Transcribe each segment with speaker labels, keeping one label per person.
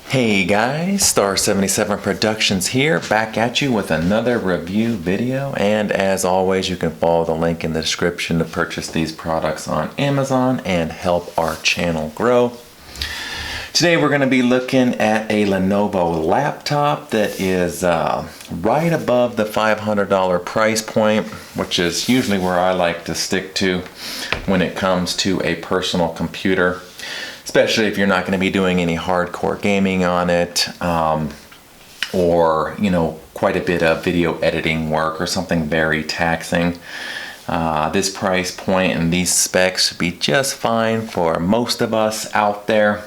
Speaker 1: Hey guys, Star77 Productions here, back at you with another review video. And as always, you can follow the link in the description to purchase these products on Amazon and help our channel grow. Today we're going to be looking at a Lenovo laptop that is right above the $500 price point, which is usually where I like to stick to when it comes to a personal computer. Especially if you're not going to be doing any hardcore gaming on it, or quite a bit of video editing work or something very taxing. This price point and these specs should be just fine for most of us out there,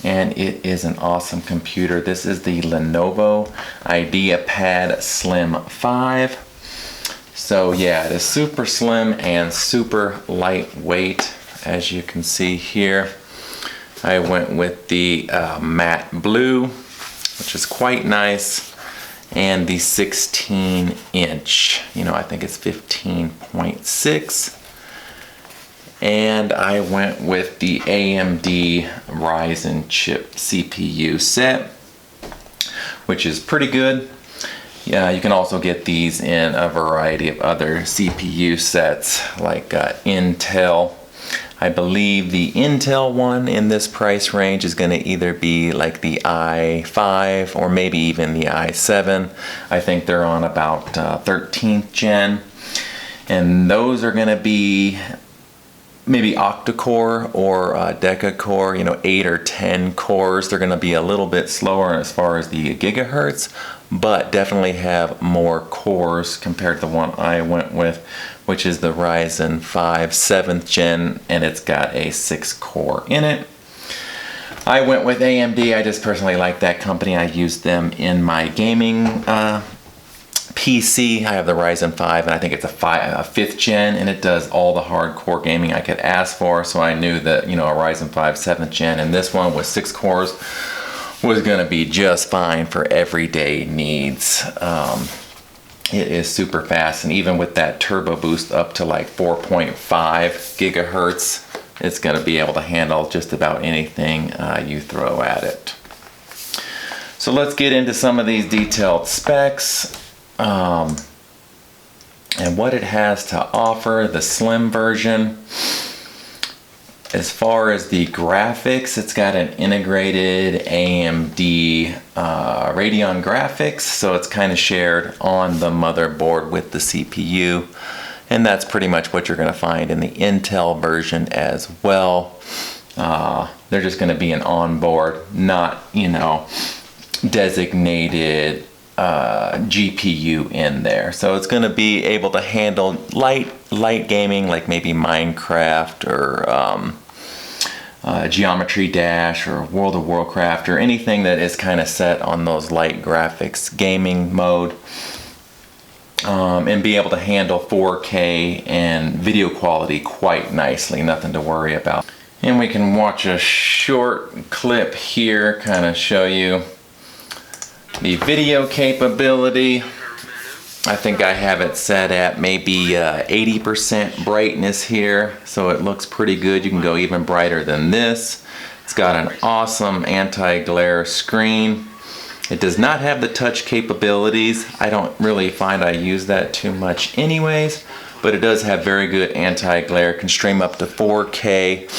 Speaker 1: and it is an awesome computer. This is the Lenovo IdeaPad Slim 5. So yeah, it is super slim and super lightweight, as you can see here. I went with the matte blue, which is quite nice, and the 16-inch. I think it's 15.6. And I went with the AMD Ryzen chip CPU set, which is pretty good. Yeah, you can also get these in a variety of other CPU sets, like Intel. I believe the Intel one in this price range is going to either be like the i5 or maybe even the i7. I think they're on about 13th gen. And those are going to be maybe octa-core or deca-core, 8 or 10 cores. They're going to be a little bit slower as far as the gigahertz, but definitely have more cores compared to the one I went with, which is the Ryzen 5 7th gen, and it's got a 6-core in it. I went with AMD. I just personally like that company. I use them in my gaming PC. I have the Ryzen 5, and I think it's a 5th gen, and it does all the hardcore gaming I could ask for. So I knew that a Ryzen 5 7th gen and this one with 6 cores was going to be just fine for everyday needs. It is super fast, and even with that turbo boost up to like 4.5 gigahertz, it's going to be able to handle just about anything you throw at it. So let's get into some of these detailed specs. And what it has to offer. The slim version, as far as the graphics, it's got an integrated AMD Radeon graphics, so it's kind of shared on the motherboard with the CPU, and that's pretty much what you're going to find in the Intel version as well. They're just going to be an onboard, not designated GPU in there. So it's going to be able to handle light gaming, like maybe Minecraft or Geometry Dash or World of Warcraft, or anything that is kind of set on those light graphics gaming mode, and be able to handle 4K and video quality quite nicely. Nothing to worry about. And we can watch a short clip here, kind of show you the video capability. I think I have it set at maybe 80% brightness here, so it looks pretty good. You can go even brighter than this. It's got an awesome anti-glare screen. It does not have the touch capabilities. I don't really find I use that too much anyways, but it does have very good anti-glare. Can stream up to 4K.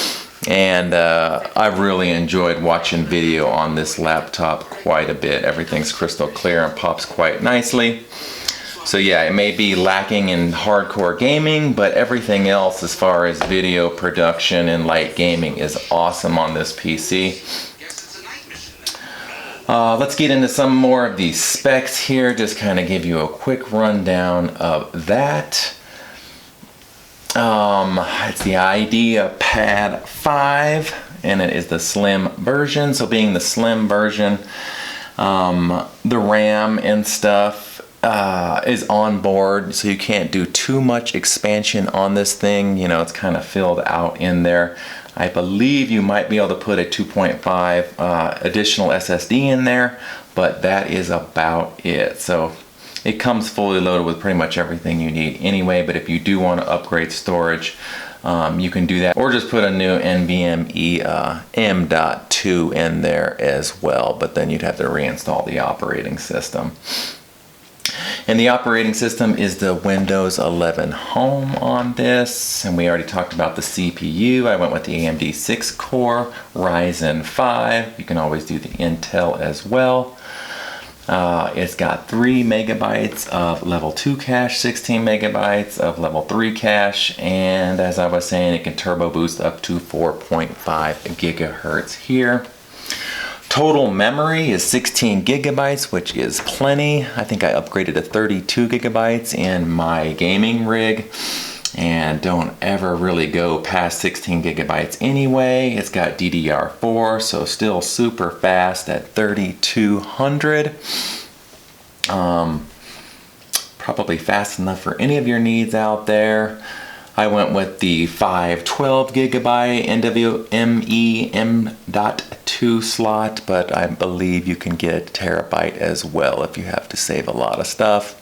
Speaker 1: And I've really enjoyed watching video on this laptop quite a bit. Everything's crystal clear and pops quite nicely. So yeah, it may be lacking in hardcore gaming, but everything else as far as video production and light gaming is awesome on this PC. Let's get into some more of these specs here. Just kind of give you a quick rundown of that. It's the IdeaPad 5, and it is the slim version. So being the slim version, the RAM and stuff is on board, so you can't do too much expansion on this thing. It's kind of filled out in there. I believe you might be able to put a 2.5 additional SSD in there, but that is about it. So it comes fully loaded with pretty much everything you need anyway, but if you do want to upgrade storage, you can do that, or just put a new NVMe M.2 in there as well, but then you'd have to reinstall the operating system. And the operating system is the Windows 11 Home on this, and we already talked about the CPU. I went with the AMD 6-core Ryzen 5. You can always do the Intel as well. It's got 3 megabytes of level 2 cache, 16 megabytes of level 3 cache, and as I was saying, it can turbo boost up to 4.5 gigahertz here. Total memory is 16 gigabytes, which is plenty. I think I upgraded to 32 gigabytes in my gaming rig, and don't ever really go past 16 gigabytes anyway. It's got DDR4, so still super fast at 3200. Probably fast enough for any of your needs out there. I went with the 512 gigabyte NVMe M.2 slot, but I believe you can get a terabyte as well if you have to save a lot of stuff.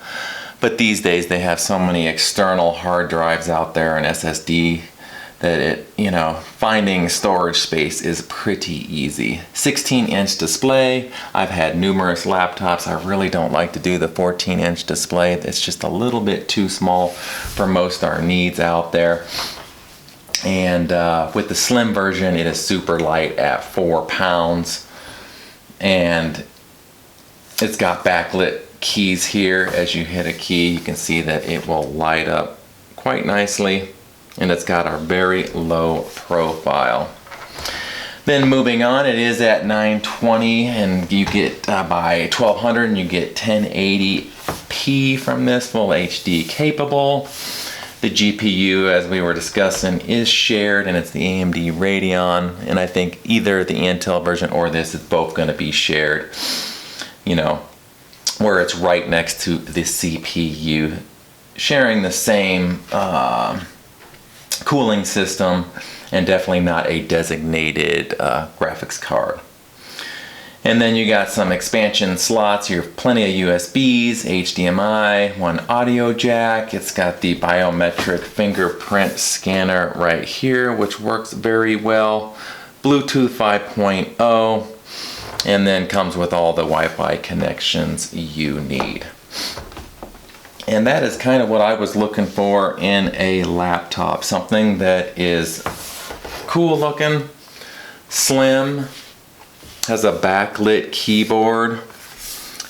Speaker 1: But these days they have so many external hard drives out there and SSD that finding storage space is pretty easy. 16-inch display. I've had numerous laptops. I really don't like to do the 14-inch display. It's just a little bit too small for most our needs out there. And with the slim version, it is super light at 4 pounds. And it's got backlit keys here. As you hit a key, you can see that it will light up quite nicely. And it's got our very low profile. Then moving on, it is at 920, and you get by 1200, and you get 1080p from this, full HD capable. The GPU, as we were discussing, is shared, and it's the AMD Radeon, and I think either the Intel version or this is both going to be shared, where it's right next to the CPU, sharing the same cooling system, and definitely not a designated graphics card. And then you got some expansion slots. You have plenty of USBs, HDMI, one audio jack. It's got the biometric fingerprint scanner right here, which works very well. Bluetooth 5.0, and then comes with all the Wi-Fi connections you need. And that is kind of what I was looking for in a laptop. Something that is cool looking, slim, has a backlit keyboard,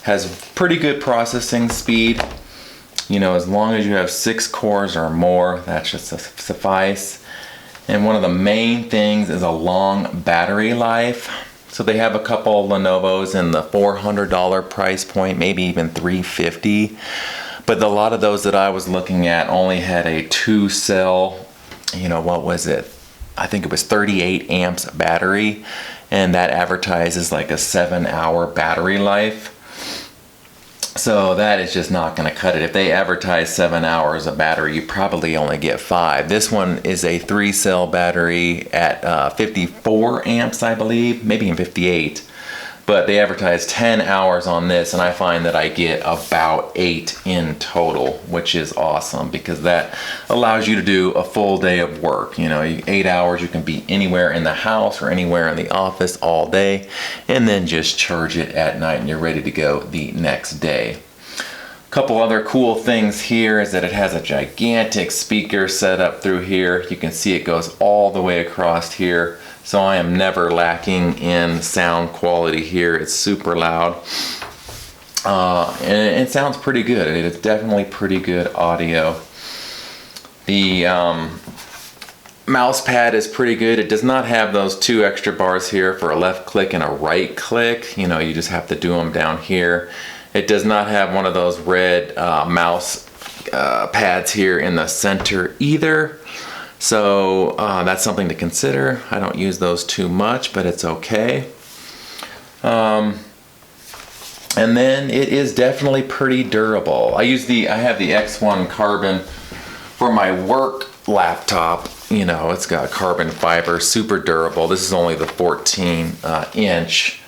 Speaker 1: has pretty good processing speed. As long as you have 6 cores or more, that should suffice. And one of the main things is a long battery life. So they have a couple Lenovo's in the $400 price point, maybe even $350. But a lot of those that I was looking at only had a 2-cell, what was it? I think it was 38 amps battery, and that advertises like a 7-hour battery life. So that is just not going to cut it. If they advertise 7 hours of battery, you probably only get 5. This one is a 3-cell battery at 54 amps, I believe, maybe even 58. But they advertise 10 hours on this, and I find that I get about 8 in total, which is awesome because that allows you to do a full day of work. 8 hours, you can be anywhere in the house or anywhere in the office all day, and then just charge it at night and you're ready to go the next day. A couple other cool things here is that it has a gigantic speaker set up through here. You can see it goes all the way across here. So I am never lacking in sound quality here. It's super loud. And it sounds pretty good. It is definitely pretty good audio. The mouse pad is pretty good. It does not have those 2 extra bars here for a left click and a right click. You just have to do them down here. It does not have one of those red mouse pads here in the center either. So that's something to consider. I don't use those too much, but it's okay. And then it is definitely pretty durable. I have the X1 Carbon for my work laptop. It's got carbon fiber, super durable. This is only the 14 inch.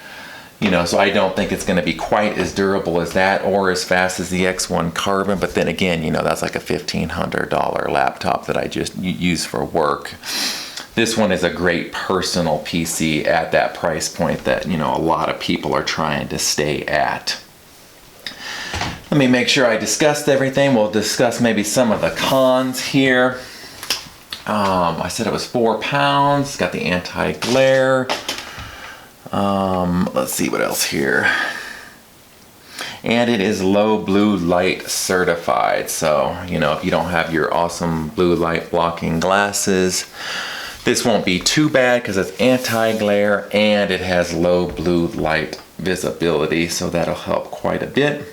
Speaker 1: So I don't think it's going to be quite as durable as that or as fast as the X1 Carbon. But then again, that's like a $1,500 laptop that I just use for work. This one is a great personal PC at that price point that, a lot of people are trying to stay at. Let me make sure I discussed everything. We'll discuss maybe some of the cons here. I said it was 4 pounds. It's got the anti-glare. Let's see what else here. And it is low blue light certified. So, if you don't have your awesome blue light blocking glasses, this won't be too bad because it's anti-glare and it has low blue light visibility. So that'll help quite a bit.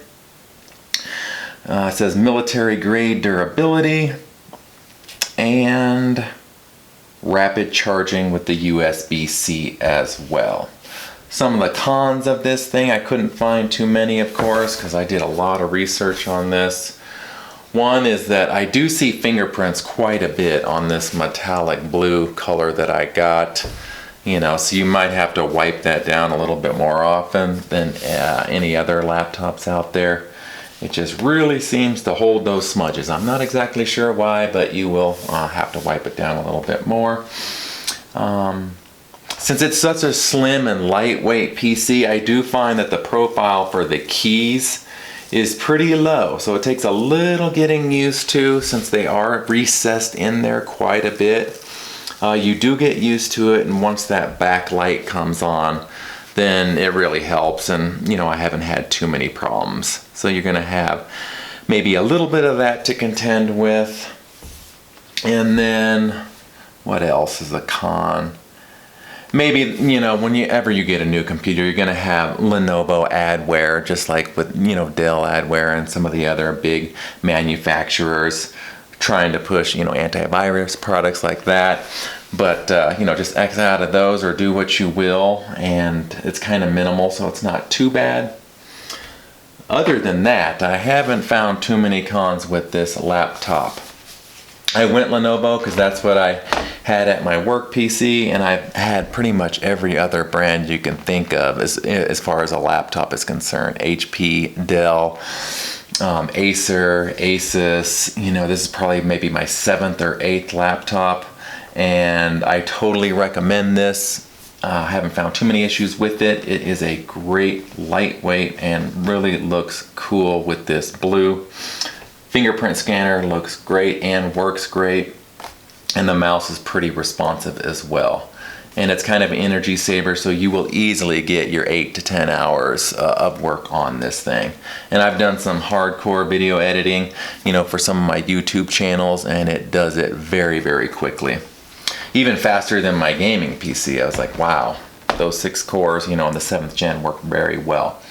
Speaker 1: It says military grade durability and rapid charging with the USB-C as well. Some of the cons of this thing, I couldn't find too many, of course, because I did a lot of research on this. One is that I do see fingerprints quite a bit on this metallic blue color that I got. So you might have to wipe that down a little bit more often than any other laptops out there. It just really seems to hold those smudges. I'm not exactly sure why, but you will have to wipe it down a little bit more. Since it's such a slim and lightweight PC, I do find that the profile for the keys is pretty low. So it takes a little getting used to since they are recessed in there quite a bit. You do get used to it, and once that backlight comes on, then it really helps. And I haven't had too many problems. So you're gonna have maybe a little bit of that to contend with. And then what else is a con? Maybe, whenever you get a new computer, you're going to have Lenovo adware, just like with, Dell adware and some of the other big manufacturers trying to push, antivirus products like that. But, just X out of those or do what you will, and it's kind of minimal, so it's not too bad. Other than that, I haven't found too many cons with this laptop. I went Lenovo because that's what I had at my work PC, and I've had pretty much every other brand you can think of as far as a laptop is concerned. HP, Dell, Acer, Asus. This is probably maybe my 7th or 8th laptop, and I totally recommend this. I haven't found too many issues with it. It is a great lightweight and really looks cool with this blue. Fingerprint scanner looks great and works great, and the mouse is pretty responsive as well. And it's kind of an energy saver, so you will easily get your 8 to 10 hours of work on this thing. And I've done some hardcore video editing, for some of my YouTube channels, and it does it very, very quickly. Even faster than my gaming PC. I was like, wow, those 6 cores, on the 7th gen work very well.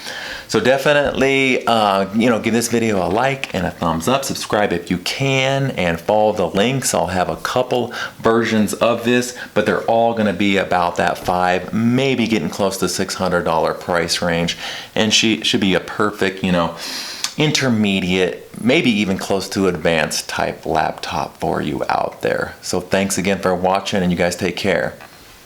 Speaker 1: So definitely, give this video a like and a thumbs up. Subscribe if you can, and follow the links. I'll have a couple versions of this, but they're all going to be about that $500, maybe getting close to $600 price range, and she should be a perfect, intermediate, maybe even close to advanced type laptop for you out there. So thanks again for watching, and you guys take care.